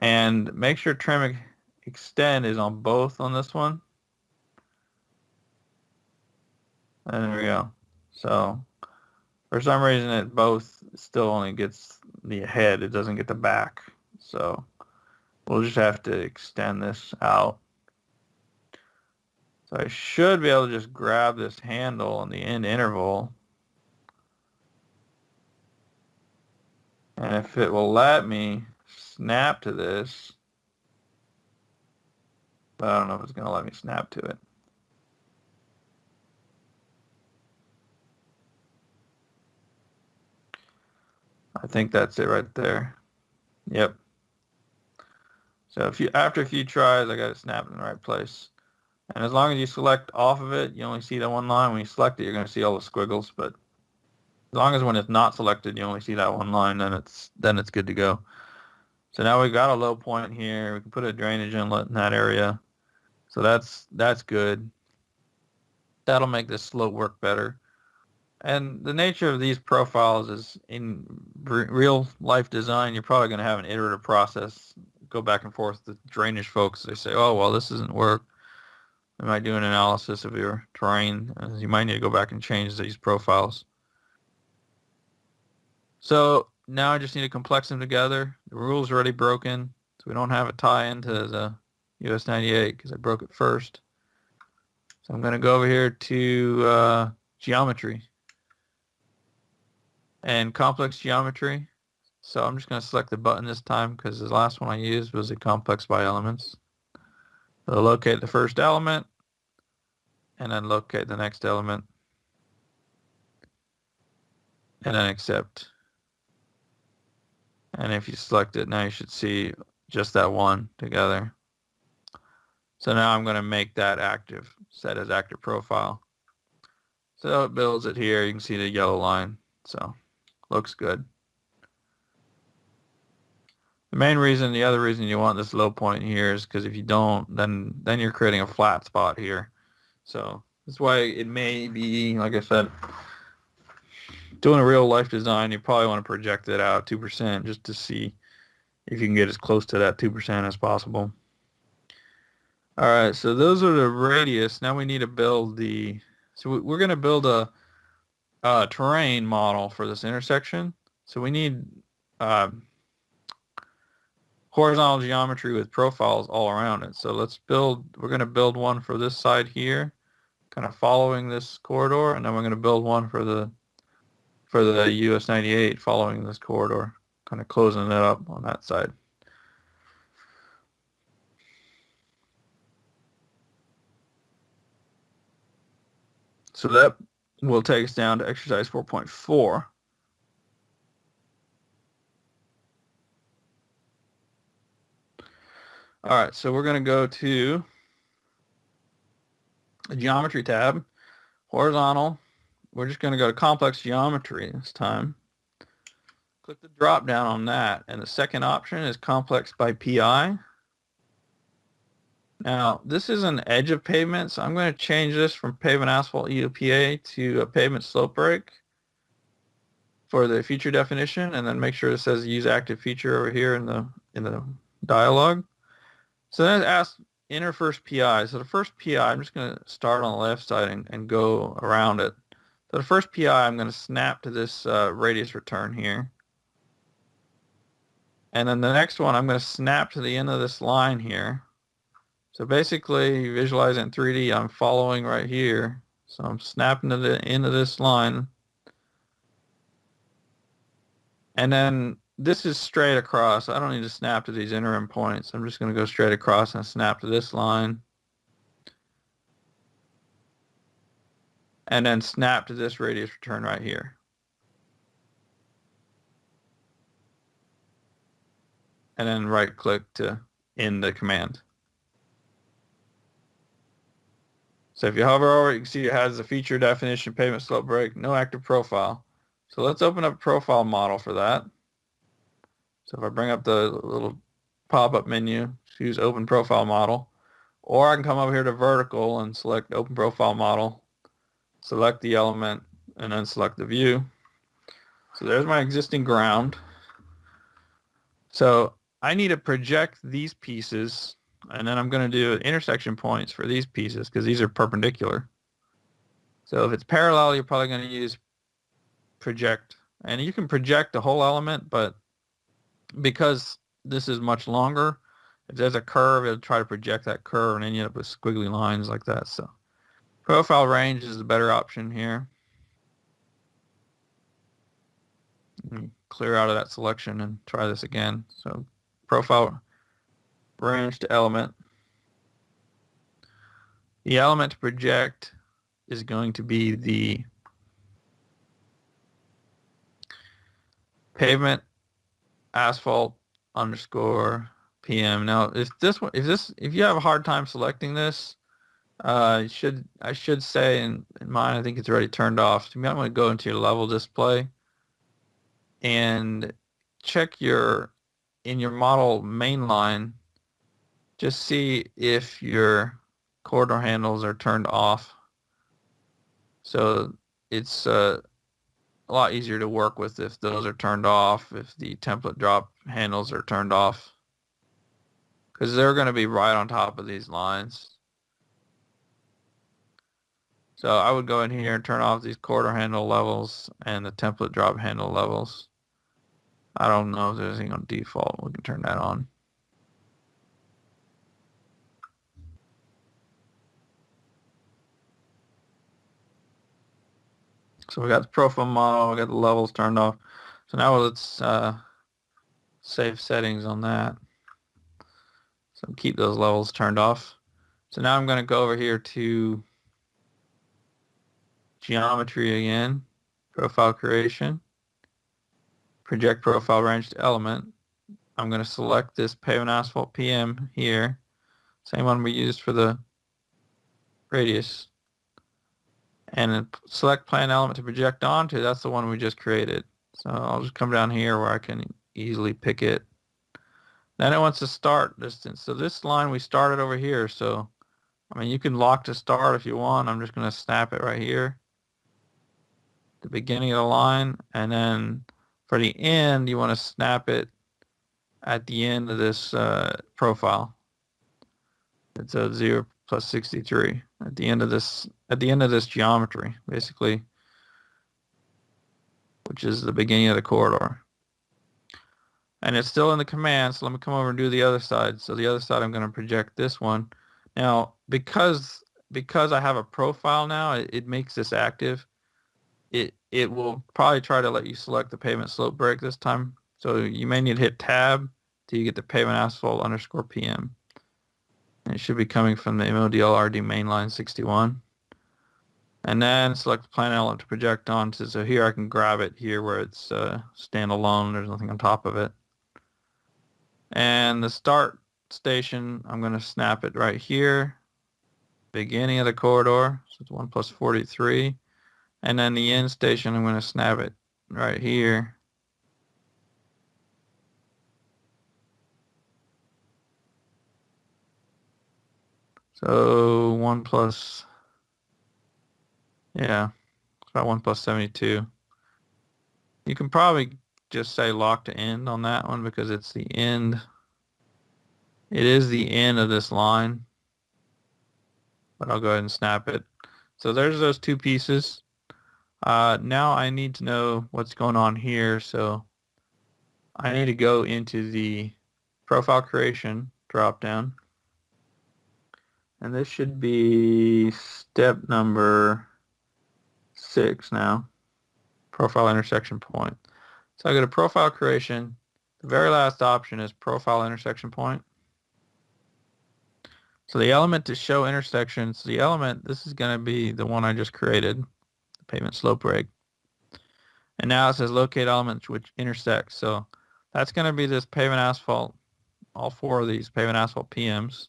and make sure trim extend is on both on this one. And there we go. So for some reason it both still only gets the head, it doesn't get the back. So we'll just have to extend this out. So I should be able to just grab this handle on the end interval. And if it will let me snap to this, but I don't know if it's going to let me snap to it. I think that's it right there. Yep. So after a few tries, I got it snapped in the right place. And as long as you select off of it, you only see that one line. When you select it, you're going to see all the squiggles. But as long as when it's not selected, you only see that one line, then it's good to go. So now we've got a low point here. We can put a drainage inlet in that area. So that's good. That'll make this slope work better. And the nature of these profiles is, in real life design, you're probably going to have an iterative process. Go back and forth with the drainage folks. They say, oh, well, this doesn't work. They might do an analysis of your terrain, and you might need to go back and change these profiles. So now I just need to complex them together. The rule's already broken, so we don't have a tie into the US 98 because I broke it first. So I'm going to go over here to geometry and complex geometry. So I'm just going to select the button this time because the last one I used was a complex by elements. So locate the first element and then locate the next element and then accept. And if you select it, now you should see just that one together. So now I'm going to make that active, set as active profile. So it builds it here. You can see the yellow line. So looks good. The other reason you want this low point here is because if you don't, then you're creating a flat spot here. So that's why it may be, like I said, doing a real life design, you probably want to project it out 2% just to see if you can get as close to that 2% as possible. All right, so those are the radius. Now we need to build so we're going to build a terrain model for this intersection. So we need horizontal geometry with profiles all around it. So we're going to build one for this side here, kind of following this corridor, and then we're going to build one for the US 98 following this corridor, kind of closing it up on that side. So that will take us down to exercise 4.4. All right, so we're going to go to the geometry tab, horizontal. We're just going to go to complex geometry this time. Click the drop down on that, and the second option is complex by PI. Now, this is an edge of pavement, so I'm going to change this from pavement asphalt EOPA to a pavement slope break for the feature definition, and then make sure it says use active feature over here in the dialog. So then it asks enter first PI. So the first PI, I'm just going to start on the left side and go around it. So the first PI, I'm going to snap to this radius return here. And then the next one, I'm going to snap to the end of this line here. So basically, visualize it in 3D. I'm following right here. So I'm snapping to the end of this line. And then this is straight across. I don't need to snap to these interim points. I'm just going to go straight across and snap to this line. And then snap to this radius return right here. And then right click to end the command. So if you hover over it, you can see it has the feature definition, pavement slope break, no active profile. So let's open up a profile model for that. So if I bring up the little pop-up menu, choose open profile model, or I can come over here to vertical and select open profile model, select the element, and then select the view. So there's my existing ground. So I need to project these pieces, and then I'm going to do intersection points for these pieces because these are perpendicular. So if it's parallel, you're probably going to use project. And you can project the whole element, but because this is much longer, if there's a curve, it'll try to project that curve, and then you end up with squiggly lines like that. So profile range is the better option here. Clear out of that selection and try this again. So profile range to element. The element to project is going to be the pavement asphalt underscore PM. Now, if you have a hard time selecting this, I should say in mine, I think it's already turned off. So I'm going to go into your level display and check in your model main line, just see if your corridor handles are turned off. So it's a lot easier to work with if those are turned off, if the template drop handles are turned off, because they're going to be right on top of these lines. So I would go in here and turn off these corridor handle levels and the template drop handle levels. I don't know if there's anything on default. We can turn that on. So we got the profile model, we got the levels turned off. So now let's save settings on that. So keep those levels turned off. So now I'm going to go over here to geometry again, profile creation, project profile range to element. I'm going to select this pavement asphalt PM here, same one we used for the radius, and then select plan element to project onto. That's the one we just created. So I'll just come down here where I can easily pick it. Then it wants to start distance. So this line we started over here. So, I mean, you can lock to start if you want. I'm just going to snap it right here, the beginning of the line. And then for the end, you want to snap it at the end of this profile. It's a 0 plus 63 at the end of this geometry, basically, which is the beginning of the corridor. And it's still in the command, so let me come over and do the other side. So the other side, I'm going to project this one. Now, because I have a profile now, it makes this active. It will probably try to let you select the pavement slope break this time. So you may need to hit tab till you get the pavement asphalt underscore PM. And it should be coming from the MODL RD mainline 61. And then select the plan element to project onto. So here I can grab it here where it's standalone. There's nothing on top of it. And the start station, I'm going to snap it right here, beginning of the corridor, so it's 1 plus 43. And then the end station, I'm going to snap it right here. So 1 plus, yeah, it's about 1 plus 72. You can probably just say lock to end on that one because it's the end. It is the end of this line, but I'll go ahead and snap it. So there's those two pieces. Now I need to know what's going on here. So I need to go into the profile creation dropdown, And this should be step number 6 now. Profile intersection point. So I go to profile creation. The very last option is profile intersection point. So the element to show intersections, the element, this is going to be the one I just created, the pavement slope rate. And now it says locate elements which intersect. So that's going to be this pavement asphalt, all 4 of these pavement asphalt PMs.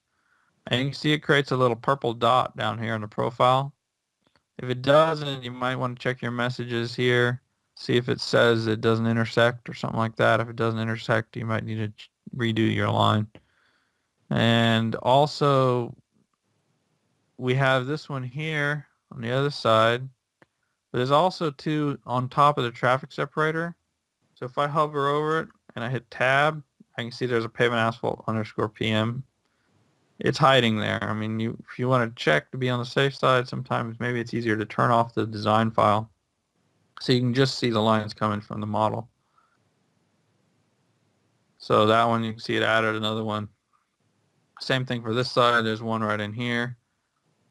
And you can see it creates a little purple dot down here in the profile. If it doesn't, you might want to check your messages here, see if it says it doesn't intersect or something like that. If it doesn't intersect, you might need to redo your line. And also, we have this one here on the other side. But there's also 2 on top of the traffic separator. So if I hover over it and I hit tab, I can see there's a pavement asphalt underscore PM. It's hiding there. I mean, if you want to check to be on the safe side, sometimes maybe it's easier to turn off the design file so you can just see the lines coming from the model. So that one, you can see it added another one. Same thing for this side. There's one right in here.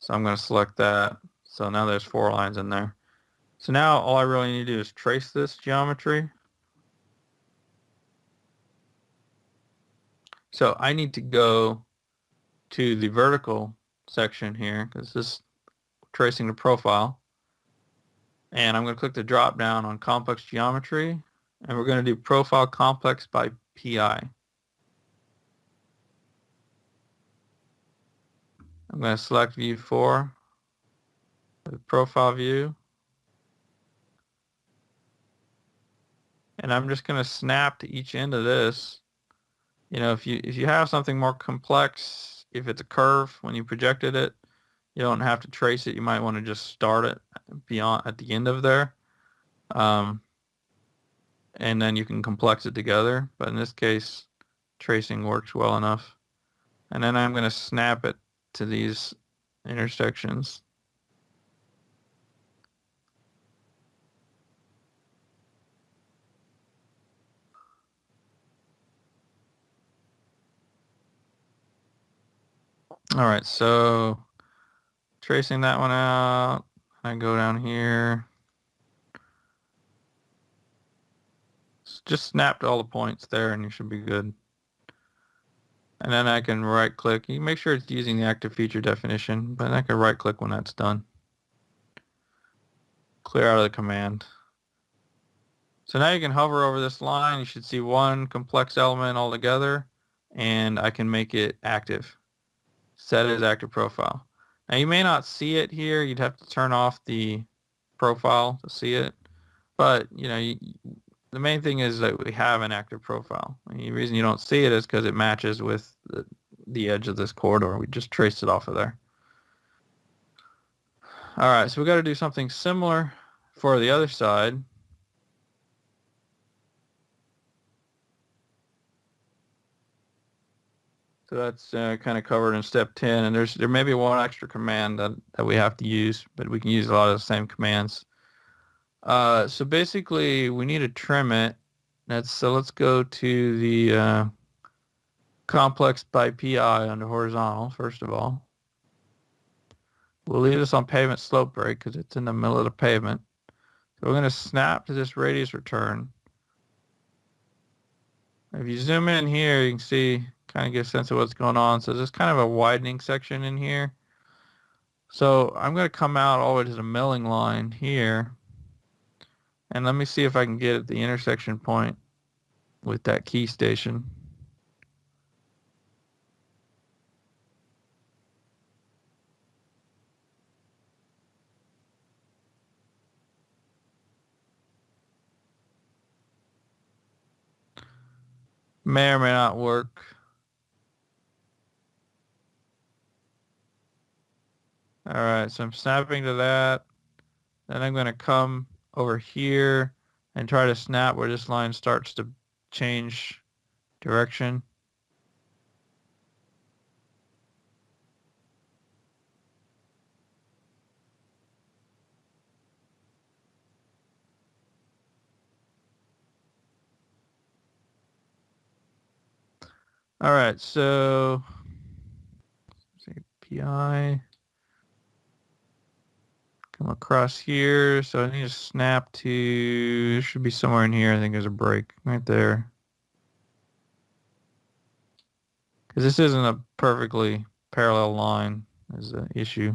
So I'm going to select that. So now there's 4 lines in there. So now all I really need to do is trace this geometry. So I need to go to the vertical section here because this is tracing the profile. And I'm going to click the drop down on complex geometry. And we're going to do profile complex by PI. I'm going to select view 4, the profile view. And I'm just going to snap to each end of this. You know, if you have something more complex, if it's a curve when you projected it, you don't have to trace it. You might want to just start it beyond at the end of there. And then you can complex it together. But in this case, tracing works well enough. And then I'm going to snap it to these intersections. All right, so tracing that one out, I go down here. Just snapped all the points there and you should be good. And then I can right click. You make sure it's using the active feature definition, but I can right click when that's done. Clear out of the command. So now you can hover over this line. You should see one complex element altogether, and I can make it active. Set it as active profile. Now you may not see it here. You'd have to turn off the profile to see it. But, you know, the main thing is that we have an active profile. And the reason you don't see it is because it matches with the edge of this corridor. We just traced it off of there. All right, so we got to do something similar for the other side. So that's kind of covered in step 10, and there may be one extra command that we have to use, but we can use a lot of the same commands. So basically, we need to trim it. So let's go to the complex by PI under horizontal, first of all. We'll leave this on pavement slope rate because it's in the middle of the pavement. So we're going to snap to this radius return. If you zoom in here, you can see, kind of get a sense of what's going on. So there's kind of a widening section in here. So I'm going to come out all the way to the milling line here. And let me see if I can get at the intersection point with that key station. May or may not work. All right, so I'm snapping to that. Then I'm going to come over here and try to snap where this line starts to change direction. All right, so PI. Come across here. So I need to snap to, should be somewhere in here. I think there's a break right there. Because this isn't a perfectly parallel line is the issue.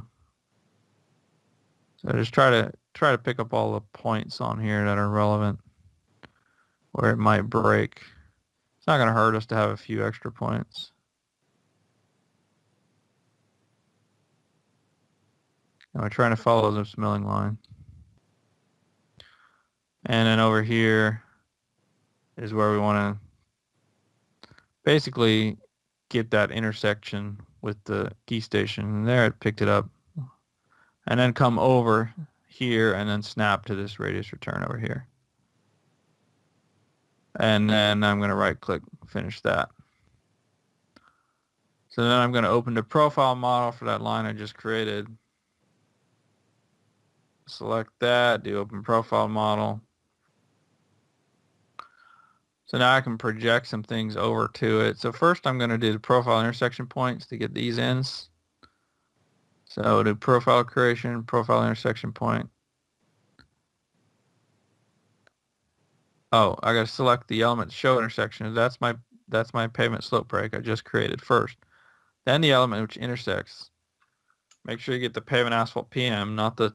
So just try to pick up all the points on here that are relevant where it might break. It's not going to hurt us to have a few extra points. And we're trying to follow this milling line. And then over here is where we want to basically get that intersection with the key station. And there it picked it up. And then come over here and then snap to this radius return over here. And then I'm going to right click, finish that. So then I'm going to open the profile model for that line I just created. Select that, do open profile model. So now I can project some things over to it. So first I'm going to do the profile intersection points to get these ends. So do profile creation, profile intersection point. Oh, I got to select the element show intersection. That's my pavement slope break I just created first. Then the element which intersects. Make sure you get the pavement asphalt PM, not the,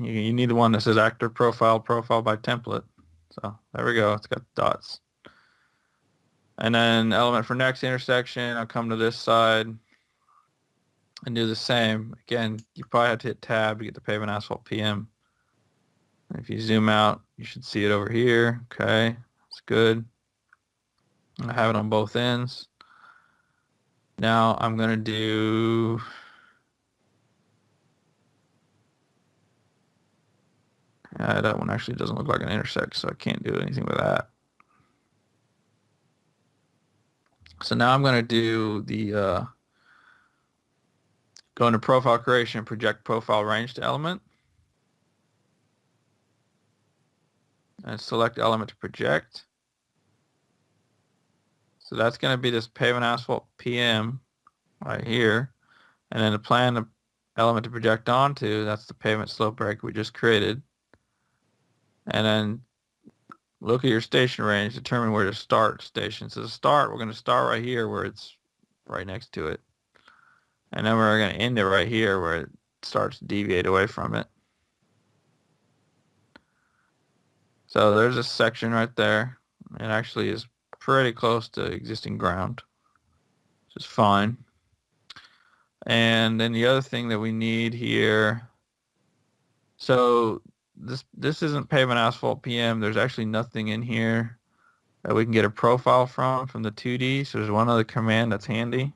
you need the one that says actor profile by template. So there we go. It's got dots. And then element for next intersection, I'll come to this side and do the same. Again, you probably have to hit tab to get the pavement asphalt PM. And if you zoom out, you should see it over here. Okay, that's good. I have it on both ends. Now I'm going to do that one actually doesn't look like an intersect, so I can't do anything with that. So now I'm going to do the go into profile creation, project profile range to element, and select element to project. So that's going to be this pavement asphalt PM right here. And then the plan the element to project onto, that's the pavement slope break we just created. And then look at your station range, determine where to start station. So to start, we're going to start right here where it's right next to it. And then we're going to end it right here where it starts to deviate away from it. So there's a section right there. It actually is pretty close to existing ground, which is fine. And then the other thing that we need here, so this isn't pavement asphalt PM. There's actually nothing in here that we can get a profile from the 2D. So there's one other command that's handy,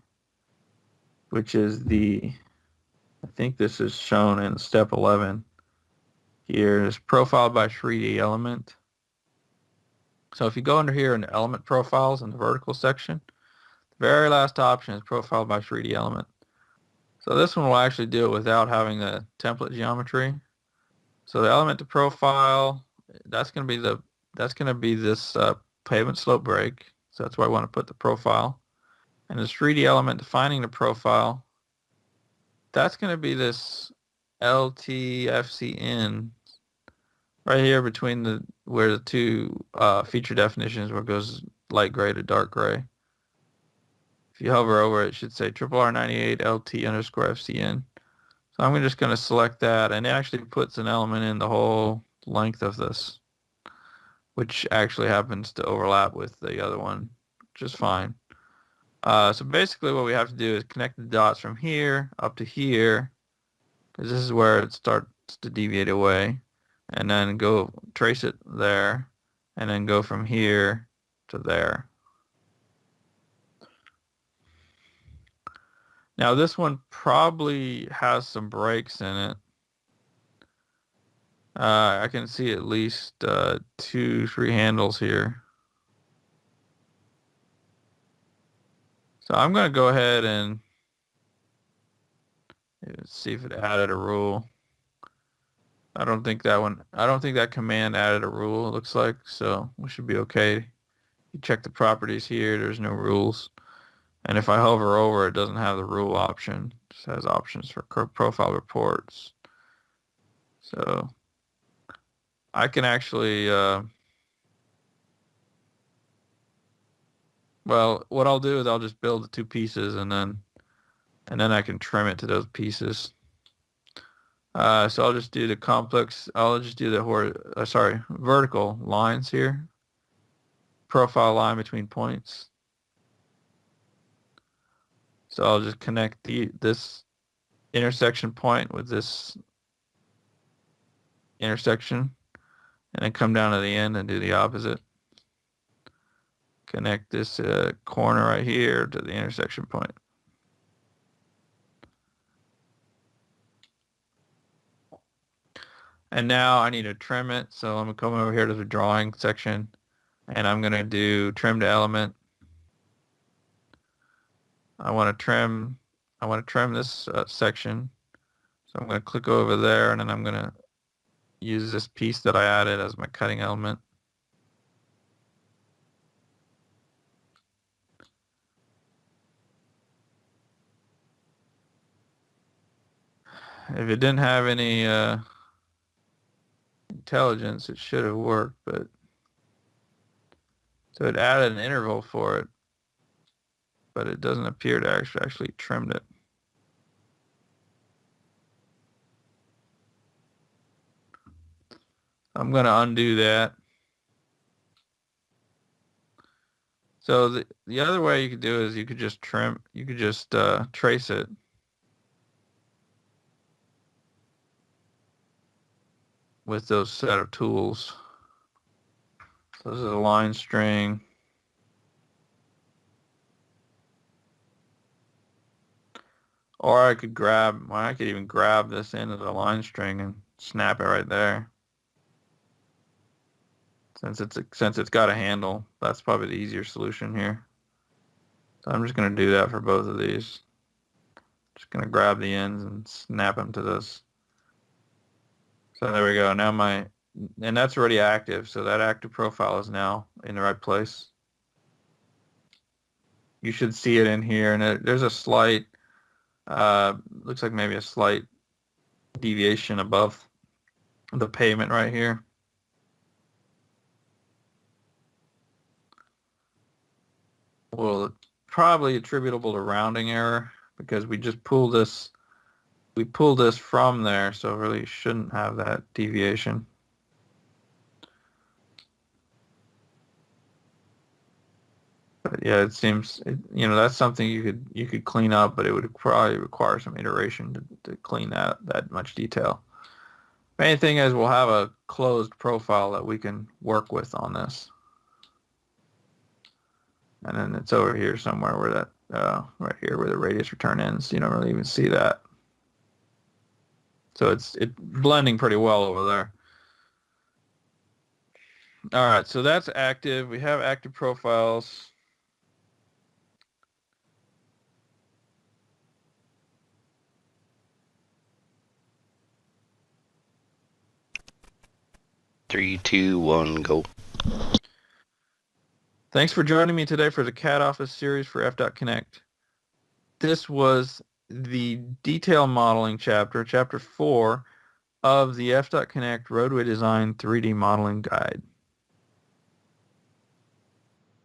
which is I think this is shown in step 11 here. It's profiled by 3D element. So if you go under here in the element profiles in the vertical section, the very last option is profiled by 3D element. So this one will actually do it without having the template geometry. So the element to profile, that's going to be this pavement slope break. So that's why I want to put the profile. And this 3D element defining the profile, that's going to be this LTFCN right here between where the two feature definitions where it goes light gray to dark gray. If you hover over it, it should say RR98 LT underscore FCN. So I'm just going to select that, and it actually puts an element in the whole length of this, which actually happens to overlap with the other one, which is fine. So basically what we have to do is connect the dots from here up to here, because this is where it starts to deviate away, and then go trace it there, and then go from here to there. Now this one probably has some breaks in it. I can see at least 2-3 handles here. So I'm going to go ahead and see if it added a rule. I don't think that command added a rule, it looks like, so we should be okay. You check the properties here, there's no rules. And if I hover over, it doesn't have the rule option. It just has options for profile reports. So I can actually, well, what I'll do is I'll just build the two pieces and then I can trim it to those pieces. So I'll just do the complex. I'll just do the vertical lines here. Profile line between points. So I'll just connect this intersection point with this intersection, and then come down to the end and do the opposite. Connect this corner right here to the intersection point. And now I need to trim it, so I'm going to come over here to the drawing section, and I'm going to do trim to element. I want to trim this section, so I'm going to click over there, and then I'm going to use this piece that I added as my cutting element. If it didn't have any intelligence, it should have worked, but so it added an interval for it, but it doesn't appear to actually trimmed it. I'm going to undo that. So the other way you could do is you could just trace it. With those set of tools. So this is a line string. Or I could even grab this end of the line string and snap it right there. Since it's got a handle, that's probably the easier solution here. So I'm just going to do that for both of these. Just going to grab the ends and snap them to this. So there we go. Now and that's already active. So that active profile is now in the right place. You should see it in here, and there's a slight, looks like maybe a slight deviation above the pavement right here. Well, probably attributable to rounding error because we just pulled this from there, so it really shouldn't have that deviation. But yeah, it seems, that's something you could clean up, but it would probably require some iteration to clean that much detail. Main thing is we'll have a closed profile that we can work with on this. And then it's over here somewhere where that, right here where the radius return ends. You don't really even see that. So it's blending pretty well over there. All right, so that's active. We have active profiles. Three, two, one, go. Thanks for joining me today for the CAD Office series for FDOTConnect. This was the detail modeling chapter 4 of the FDOTConnect Roadway Design 3D Modeling Guide.